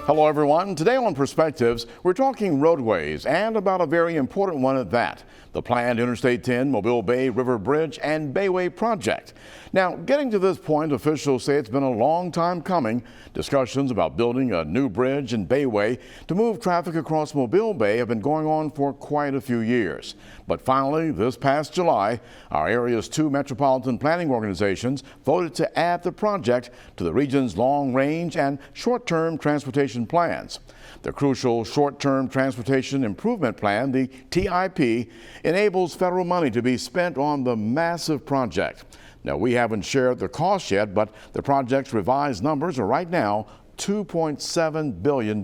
Hello everyone. Today on Perspectives, we're talking roadways and about a very important one at that, the planned Interstate 10 Mobile Bay River Bridge and Bayway project. Now, getting to this point, officials say it's been a long time coming. Discussions about building a new bridge and bayway to move traffic across Mobile Bay have been going on for quite a few years. But finally, this past July, our area's two metropolitan planning organizations voted to add the project to the region's long-range and short-term transportation plans. The crucial short-term transportation improvement plan, the TIP, enables federal money to be spent on the massive project. Now, we haven't shared the cost yet, but the project's revised numbers are right now $2.7 billion.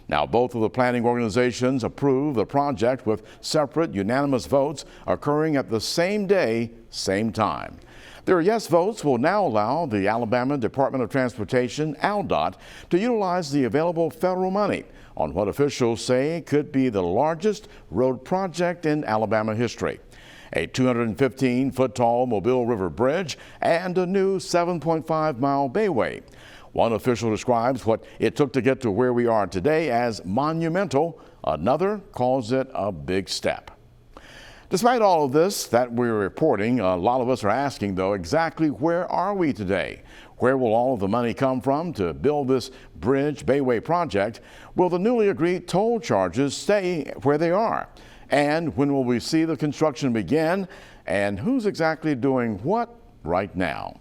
Now, both of the planning organizations approved the project with separate unanimous votes occurring at the same day, same time. Their yes votes will now allow the Alabama Department of Transportation, ALDOT, to utilize the available federal money on what officials say could be the largest road project in Alabama history. A 215-foot-tall Mobile River Bridge and a new 7.5-mile bayway. One official describes what it took to get to where we are today as monumental. Another calls it a big step. Despite all of this that we're reporting, a lot of us are asking, though, exactly where are we today? Where will all of the money come from to build this bridge bayway project? Will the newly agreed toll charges stay where they are? And when will we see the construction begin? And who's exactly doing what right now?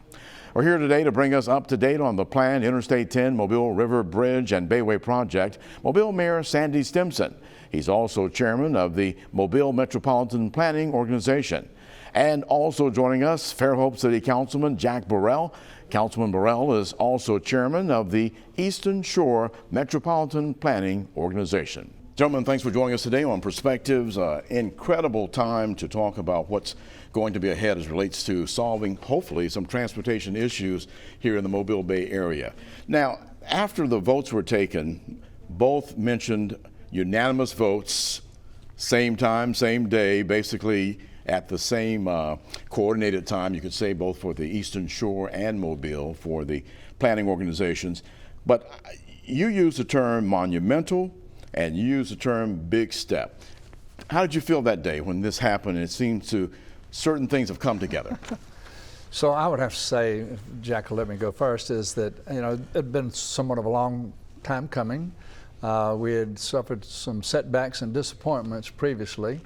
We're here today to bring us up to date on the planned Interstate 10 Mobile River Bridge and Bayway project, Mobile Mayor Sandy Stimson. He's also chairman of the Mobile Metropolitan Planning Organization. And also joining us, Fairhope City Councilman Jack Burrell. Councilman Burrell is also chairman of the Eastern Shore Metropolitan Planning Organization. Gentlemen, thanks for joining us today on Perspectives. Incredible time to talk about what's going to be ahead as relates to solving, hopefully, some transportation issues here in the Mobile Bay area. Now, after the votes were taken, both mentioned unanimous votes, same time, same day, basically at the same coordinated time, you could say, both for the Eastern Shore and Mobile for the planning organizations. But you use the term monumental and you use the term big step. How did you feel that day when this happened and it seemed to certain things have come together? So I would have to say, if Jack will let me go first, is that, it had been somewhat of a long time coming. We had suffered some setbacks and disappointments previously.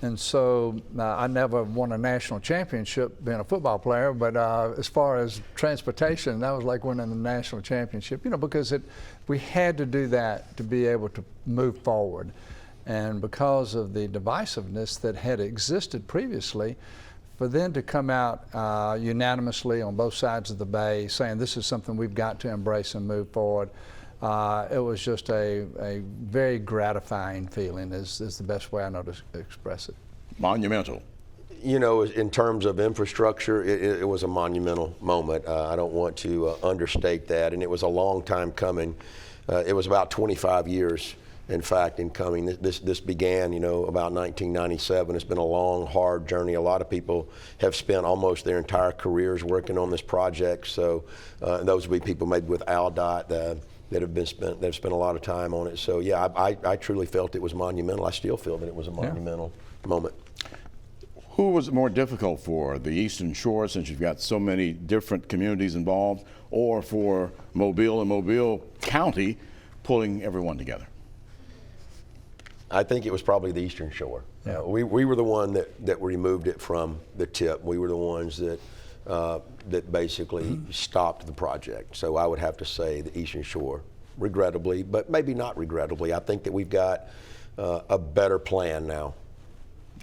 And so I never won a national championship being a football player, but as far as transportation, that was like winning the national championship, because we had to do that to be able to move forward. And because of the divisiveness that had existed previously, for them to come out unanimously on both sides of the bay saying this is something we've got to embrace and move forward, it was just a very gratifying feeling is the best way I know to express it. Monumental. In terms of infrastructure, it was a monumental moment. I don't want to understate that, and it was a long time coming. It was about 25 years, in fact, in coming. This began, about 1997. It's been a long, hard journey. A lot of people have spent almost their entire careers working on this project. So those would be people maybe with ALDOT that have spent a lot of time on it. So yeah, I truly felt it was monumental. I still feel that it was a monumental moment. Who was it more difficult for, the Eastern Shore, since you've got so many different communities involved, or for Mobile and Mobile County pulling everyone together? I think it was probably the Eastern Shore. Yeah. We were the one that removed it from the tip. We were the ones that basically stopped the project. So I would have to say the Eastern Shore, regrettably, but maybe not regrettably. I think that we've got a better plan now.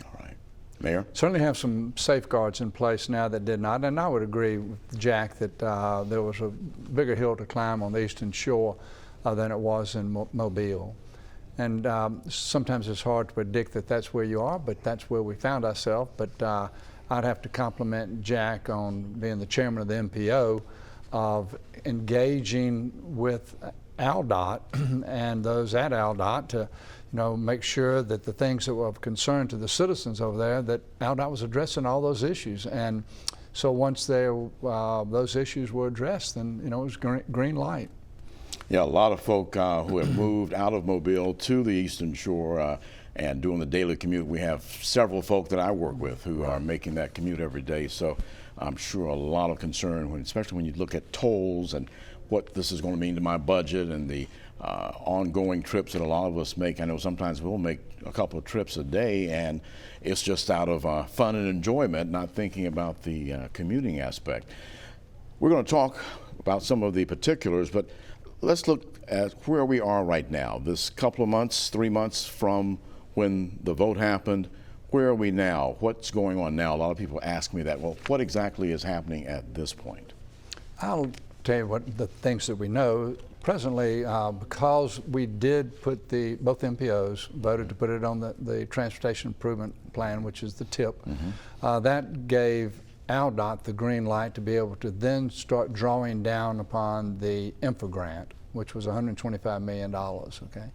All right. Mayor? Certainly have some safeguards in place now that did not, and I would agree with Jack that there was a bigger hill to climb on the Eastern Shore than it was in Mobile. And sometimes it's hard to predict that that's where you are, but that's where we found ourselves. But I'd have to compliment Jack on being the chairman of the MPO, of engaging with ALDOT and those at ALDOT to make sure that the things that were of concern to the citizens over there, that ALDOT was addressing all those issues. And so once those issues were addressed, then it was green light. Yeah, a lot of folk who have moved out of Mobile to the Eastern Shore and doing the daily commute. We have several folk that I work with who are making that commute every day. So I'm sure a lot of concern, especially when you look at tolls and what this is going to mean to my budget and the ongoing trips that a lot of us make. I know sometimes we'll make a couple of trips a day, and it's just out of fun and enjoyment, not thinking about the commuting aspect. We're going to talk about some of the particulars, but let's look at where we are right now. This couple of months, 3 months from when the vote happened, where are we now? What's going on now? A lot of people ask me that. Well, what exactly is happening at this point? I'll tell you what the things that we know. Presently, because we did put both MPOs voted to put it on the Transportation Improvement Plan, which is the TIP, that gave ALDOT the green light to be able to then start drawing down upon the infra grant, which was $125 million, okay?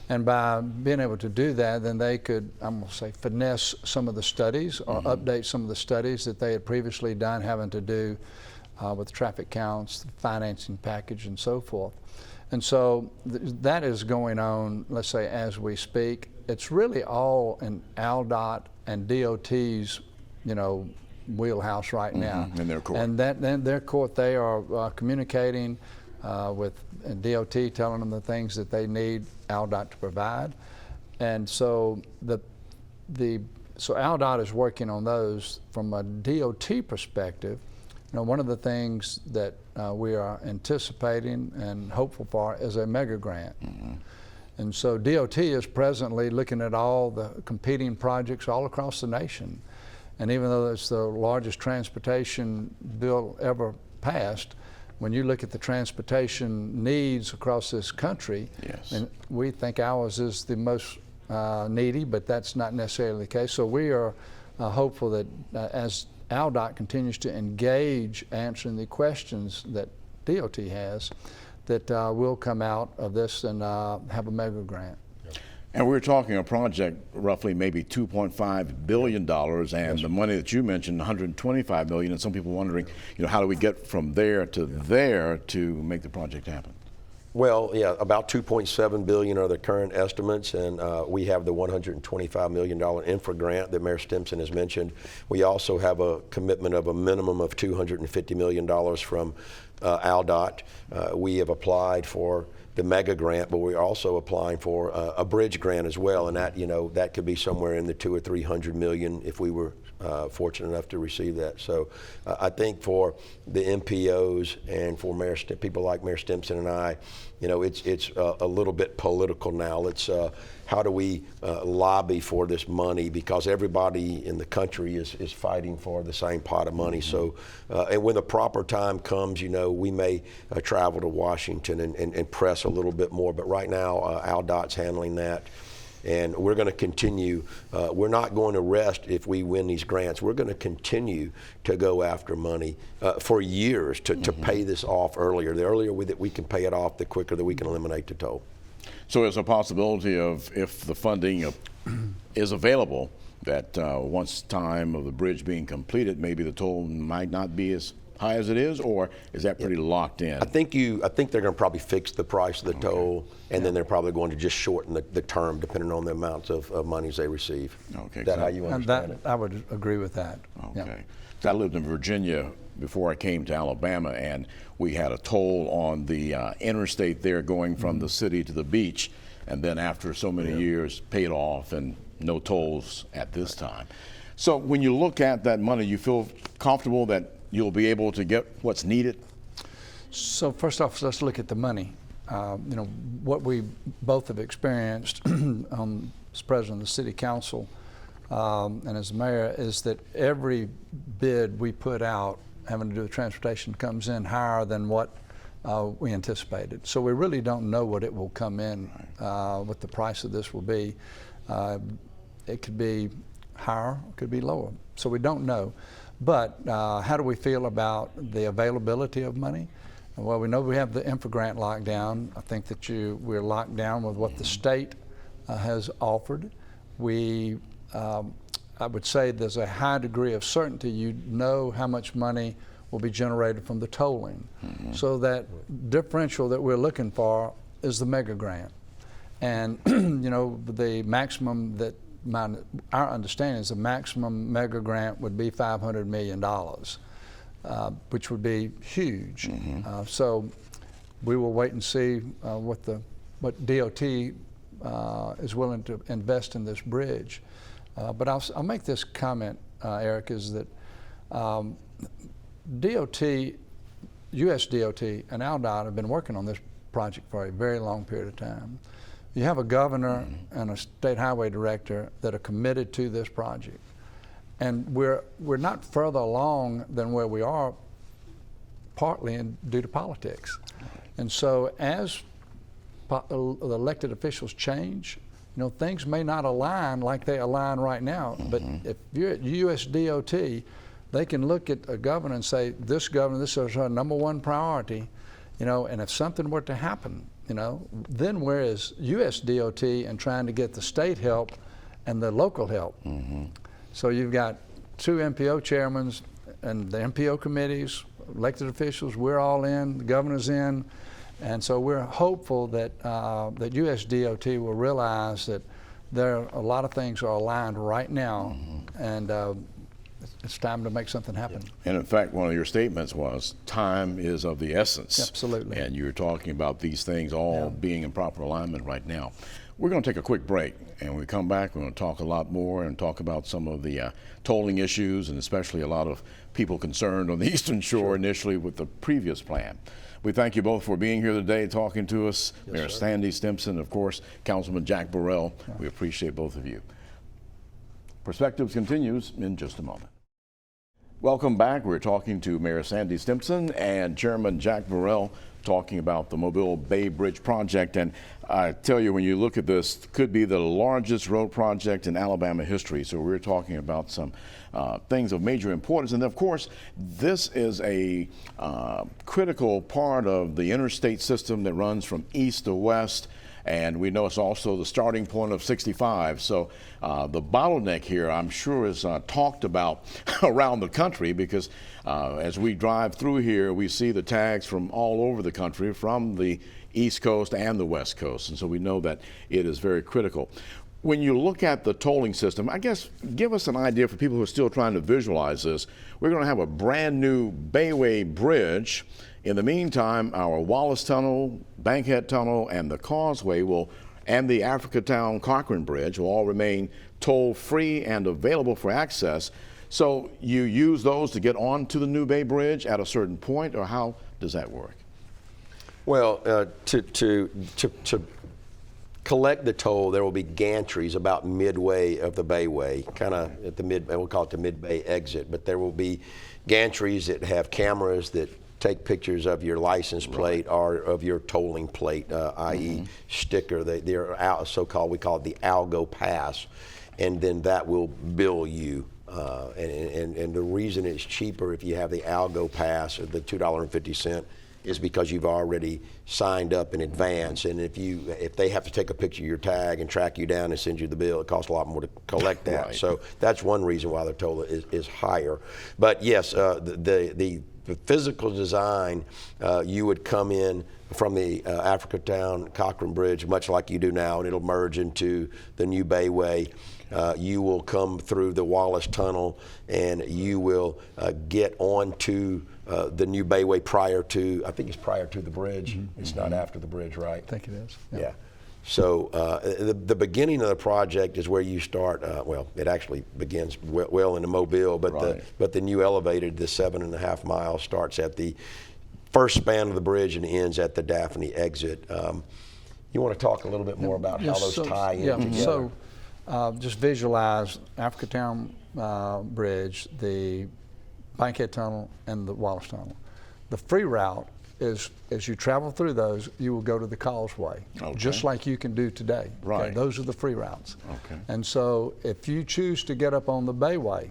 And by being able to do that, then they could, I'm going to say, finesse some of the studies or update some of the studies that they had previously done, having to do with traffic counts, the financing package, and so forth. And so that is going on, let's say, as we speak. It's really all in ALDOT and DOT's, wheelhouse right now. In their court. And in their court, they are communicating with DOT, telling them the things that they need ALDOT to provide. And so so ALDOT is working on those from a DOT perspective. One of the things that we are anticipating and hopeful for is a mega grant. And so DOT is presently looking at all the competing projects all across the nation. And even though it's the largest transportation bill ever passed, when you look at the transportation needs across this country, and we think ours is the most needy, but that's not necessarily the case. So we are hopeful that as ALDOT continues to engage answering the questions that DOT has, that we'll come out of this and have a mega grant. And we're talking a project roughly maybe $2.5 billion, and the money that you mentioned, $125 million, and some people wondering, how do we get from there to make the project happen? Well, yeah, about $2.7 billion are the current estimates, and we have the $125 million infra grant that Mayor Stimson has mentioned. We also have a commitment of a minimum of $250 million from ALDOT. We have applied for the mega grant, but we're also applying for a bridge grant as well, and that that could be somewhere in the $200 or $300 million if we were fortunate enough to receive that. So I think for the MPOs and for people like Mayor Stimson and I, it's a little bit political now. Let's how do we lobby for this money, because everybody in the country is fighting for the same pot of money. So and when the proper time comes, we may travel to Washington and press a little bit more, but right now ALDOT's handling that. And we're going to continue. We're not going to rest if we win these grants. We're going to continue to go after money for years to pay this off earlier. The earlier that we can pay it off, the quicker that we can eliminate the toll. So there's a possibility of, if the funding is available, that once time of the bridge being completed, maybe the toll might not be as high as it is, or is that pretty locked in? I think they're going to probably fix the price of the toll, and then they're probably going to just shorten the term depending on the amounts of monies they receive. Okay. Is that how you understand it? I would agree with that. Okay. Yeah. So I lived in Virginia before I came to Alabama, and we had a toll on the interstate there going from the city to the beach, and then after so many years paid off and no tolls at this time. So when you look at that money, you feel comfortable that you'll be able to get what's needed? So first off, let's look at the money. What we both have experienced as president of the city council and as mayor is that every bid we put out having to do with transportation comes in higher than what we anticipated. So we really don't know what it will come in, what the price of this will be. It could be higher, it could be lower. So we don't know. But how do we feel about the availability of money? Well, we know we have the infra grant locked down. I think that we're locked down with what the state has offered. I would say there's a high degree of certainty. You know how much money will be generated from the tolling. So that differential that we're looking for is the mega grant. And you know, the maximum that our understanding is the maximum mega grant would be $500 million, which would be huge. So we will wait and see what DOT is willing to invest in this bridge. But I'll make this comment, Eric, is that DOT, US DOT and ALDOT have been working on this project for a very long period of time. You have a governor and a state highway director that are committed to this project. And we're not further along than where we are, partly due to politics. And so as the elected officials change, you know, things may not align like they align right now. But if you're at US DOT, they can look at a governor and say, this governor, this is our #1 priority, you know, and if something were to happen, you know, then where is US DOT and trying to get the state help and the local help? So you've got 2 MPO chairmen and the MPO committees, elected officials, we're all in, the governor's in, and so we're hopeful that that US DOT will realize that there are a lot of things are aligned right now, and it's time to make something happen. And in fact, one of your statements was time is of the essence. Absolutely. And you were talking about these things all being in proper alignment right now. We're going to take a quick break, and when we come back, we're going to talk a lot more and talk about some of the tolling issues, and especially a lot of people concerned on the Eastern Shore initially with the previous plan. We thank you both for being here today, talking to us. Mayor Sandy Stimpson, of course, Councilman Jack Burrell. We appreciate both of you. Perspectives continues in just a moment. Welcome back. We're talking to Mayor Sandy Stimpson and Chairman Jack Burrell, talking about the Mobile Bay Bridge project. And I tell you, when you look at this, it could be the largest road project in Alabama history. So we're talking about some things of major importance. And of course, this is a critical part of the interstate system that runs from east to west. And we know it's also the starting point of 65. So the bottleneck here, I'm sure, is talked about around the country, because as we drive through here, we see the tags from all over the country, from the East Coast and the West Coast. And so we know that it is very critical. When you look at the tolling system, I guess give us an idea for people who are still trying to visualize this. We're going to have a brand new Bayway Bridge. In the meantime, our Wallace Tunnel, Bankhead Tunnel, and the Causeway and the Africatown Cochran Bridge will all remain toll-free and available for access. So you use those to get onto the New Bay Bridge at a certain point, or how does that work? Well, to collect the toll, there will be gantries about midway of the Bayway, kind of at the we'll call it the mid-bay exit, but there will be gantries that have cameras that take pictures of your license plate or of your tolling plate, i.e. sticker. They're so-called, we call it the Algo Pass, and then that will bill you. And the reason it's cheaper if you have the Algo Pass, or the $2.50, is because you've already signed up in advance. And if they have to take a picture of your tag and track you down and send you the bill, it costs a lot more to collect that. Right. So that's one reason why the toll is higher. But yes, the physical design, you would come in from the Africatown Cochran Bridge, much like you do now, and it'll merge into the new Bayway. You will come through the Wallace Tunnel, and you will get onto the new Bayway prior to, I think it's prior to the bridge. It's not after the bridge, right? I think it is. Yeah. So the beginning of the project is where you start. Well, it actually begins well into Mobile, but but the new elevated, the 7.5 miles, starts at the first span of the bridge and ends at the Daphne exit. You want to talk a little bit more about how those tie in together? So just visualize Africatown Bridge, the Bankhead Tunnel, and the Wallace Tunnel. The free route is, as you travel through those, you will go to the Causeway, just like you can do today. Right. Okay? Those are the free routes. Okay. And so if you choose to get up on the Bayway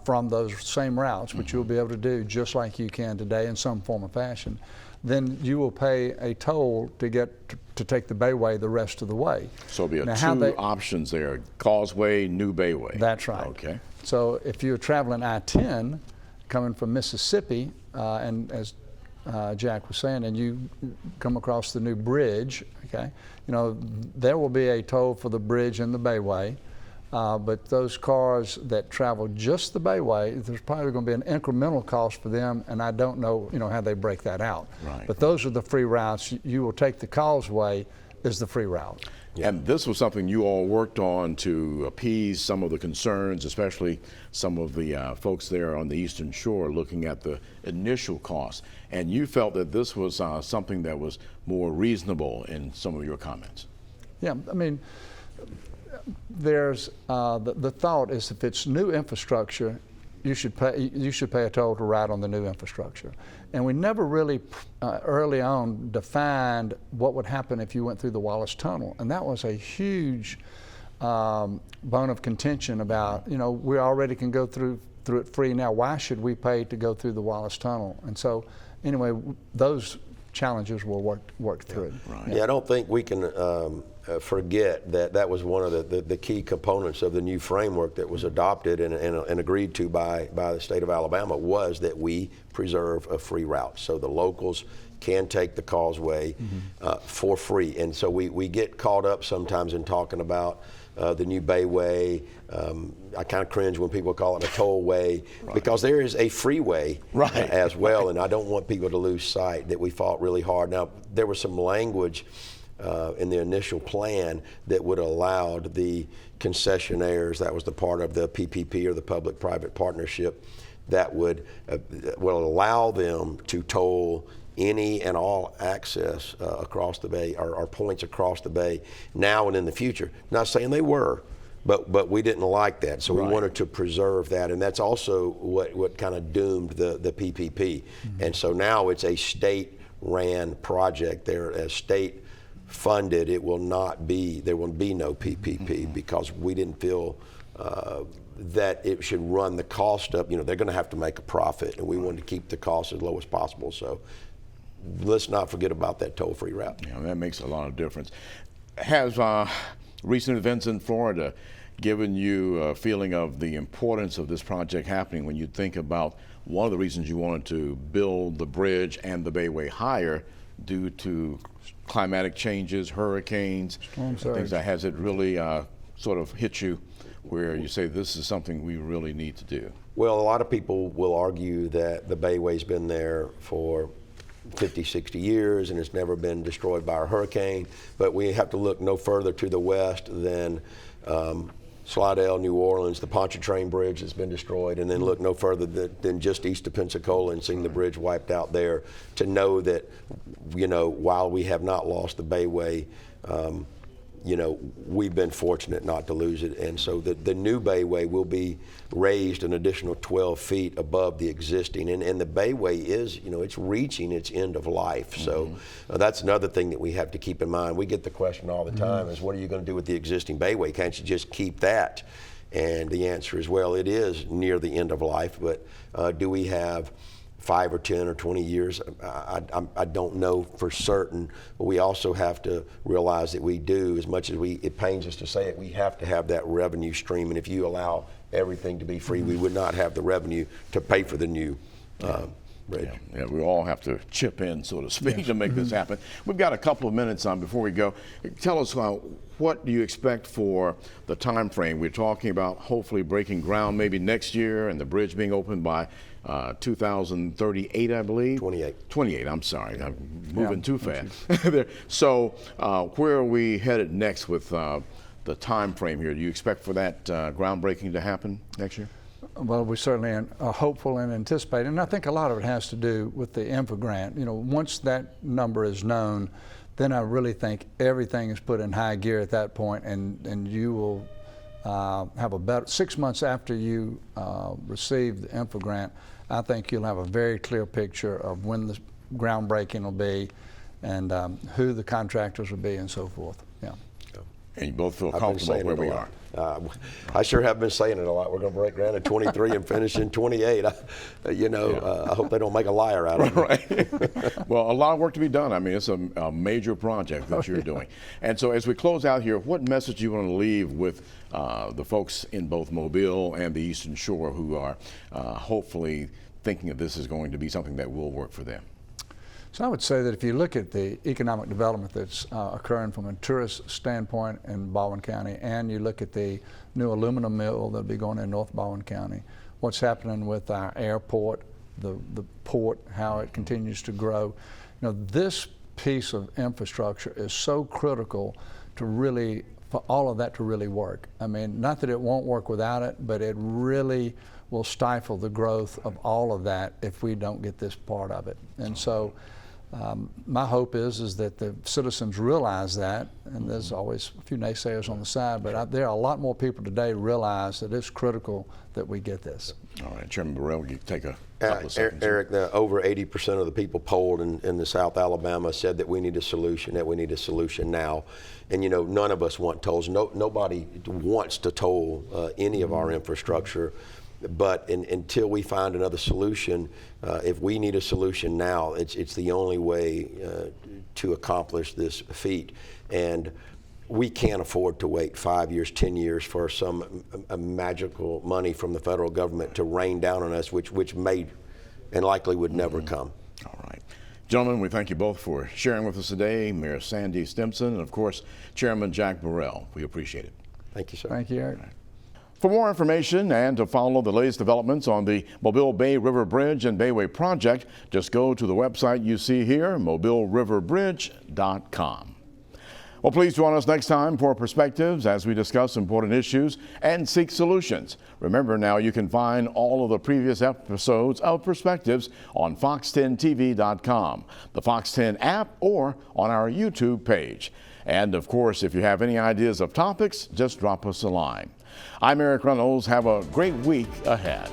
from those same routes, which you'll be able to do just like you can today in some form or fashion, then you will pay a toll to get to take the Bayway the rest of the way. So there'll be two options there: Causeway, New Bayway. That's right. Okay. So if you're traveling I-10 coming from Mississippi, and as Jack was saying, and you come across the new bridge, okay, you know, there will be a toll for the bridge and the Bayway. But those cars that travel just the Bayway, there's probably going to be an incremental cost for them, and I don't know, you know, how they break that out. Right. But those are the free routes. You will take the Causeway as the free route. Yeah. And this was something you all worked on to appease some of the concerns, especially some of the folks there on the Eastern Shore looking at the initial cost. And you felt that this was something that was more reasonable in some of your comments. Yeah, I mean, there's the thought is if it's new infrastructure, you should pay a toll to ride on the new infrastructure. And we never really early on defined what would happen if you went through the Wallace Tunnel, and that was a huge bone of contention about, you know, we already can go through it free now. Why should we pay to go through the Wallace Tunnel? And so, anyway, those challenges were worked through. Right. Yeah, I don't think we can forget that that was one of the key components of the new framework that was adopted and agreed to by the state of Alabama, was that we preserve a free route. So the locals can take the Causeway for free. And so we get caught up sometimes in talking about the new Bayway. I kind of cringe when people call it a tollway, because there is a freeway as well, and I don't want people to lose sight that we fought really hard. Now, there was some language in the initial plan that would have allowed the concessionaires, that was the part of the PPP or the public-private partnership, that would allow them to toll any and all access across the bay, or points across the bay, now and in the future. Not saying they were, but we didn't like that, so we wanted to preserve that, and that's also what kind of doomed the PPP. And so now it's a state-ran project. They're a state funded. It will not be, there will be no PPP, because we didn't feel that it should run the cost up. You know, they're going to have to make a profit, and we wanted to keep the cost as low as possible. So let's not forget about that toll-free route. Yeah, that makes a lot of difference. Has recent events in Florida given you a feeling of the importance of this project happening when you think about one of the reasons you wanted to build the bridge and the Bayway higher due to climatic changes, hurricanes, things that has it really sort of hit you where you say this is something we really need to do? Well, a lot of people will argue that the Bayway's been there for 50, 60 years and it's never been destroyed by a hurricane, but we have to look no further to the west than Slidell, New Orleans, the Pontchartrain Bridge has been destroyed, and then look no further than just east of Pensacola and seeing the bridge wiped out there, to know that, you know, while we have not lost the Bayway, you know, we've been fortunate not to lose it. And so the new Bayway will be raised an additional 12 feet above the existing. And the Bayway is, you know, it's reaching its end of life. So that's another thing that we have to keep in mind. We get the question all the time is, what are you going to do with the existing Bayway? Can't you just keep that? And the answer is, well, it is near the end of life, but do we have 5 or 10 or 20 years? I don't know for certain, but we also have to realize that we do, as much as it pains us to say it, we have to have that revenue stream. And if you allow everything to be free, we would not have the revenue to pay for the new bridge. Yeah, we all have to chip in, so to speak, to make this happen. We've got a couple of minutes before we go. Tell us, what do you expect for the time frame? We're talking about hopefully breaking ground maybe next year and the bridge being opened by 2038, I believe. 28, I'm sorry. I'm moving too fast. So where are we headed next with the time frame here? Do you expect for that groundbreaking to happen next year? Well, we certainly are hopeful and anticipating, and I think a lot of it has to do with the infra grant. You know, once that number is known, then I really think everything is put in high gear at that point, and you will have a better, 6 months after you receive the infra grant, I think you'll have a very clear picture of when the groundbreaking will be and who the contractors will be and so forth. Yeah. And you both feel comfortable where we are. I sure have been saying it a lot. We're going to break ground in 23 and finish in 28. I hope they don't make a liar out of it. Right. Well, a lot of work to be done. I mean, it's a major project that you're doing. And so as we close out here, what message do you want to leave with the folks in both Mobile and the Eastern Shore who are hopefully thinking that this is going to be something that will work for them? So I would say that if you look at the economic development that's occurring from a tourist standpoint in Baldwin County, and you look at the new aluminum mill that'll be going in North Baldwin County, what's happening with our airport, the port, how it continues to grow, this piece of infrastructure is so critical to really, for all of that to really work. I mean, not that it won't work without it, but it really will stifle the growth of all of that if we don't get this part of it. And so my hope is that the citizens realize that, and there's always a few naysayers on the side, but there are a lot more people today realize that it's critical that we get this. All right, Chairman Burrell, you take a couple of seconds. Eric, over 80% of the people polled in the South Alabama said that we need a solution, now. And none of us want tolls. Nobody wants to toll any of our infrastructure. But until we find another solution, if we need a solution now, it's the only way to accomplish this feat. And we can't afford to wait 5 years, 10 years for some magical money from the federal government to rain down on us, which may and likely would never come. All right. Gentlemen, we thank you both for sharing with us today. Mayor Sandy Stimpson and, of course, Chairman Jack Burrell. We appreciate it. Thank you, sir. Thank you, Eric. For more information and to follow the latest developments on the Mobile Bay River Bridge and Bayway project, just go to the website you see here, mobileriverbridge.com. Well, please join us next time for Perspectives as we discuss important issues and seek solutions. Remember now, you can find all of the previous episodes of Perspectives on fox10tv.com, the Fox 10 app, or on our YouTube page. And of course, if you have any ideas of topics, just drop us a line. I'm Eric Reynolds. Have a great week ahead.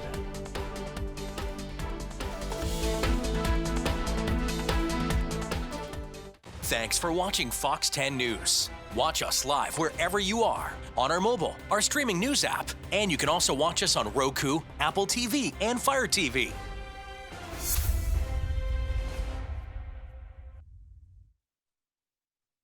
Thanks for watching Fox 10 News. Watch us live wherever you are on our mobile, our streaming news app, and you can also watch us on Roku, Apple TV, and Fire TV.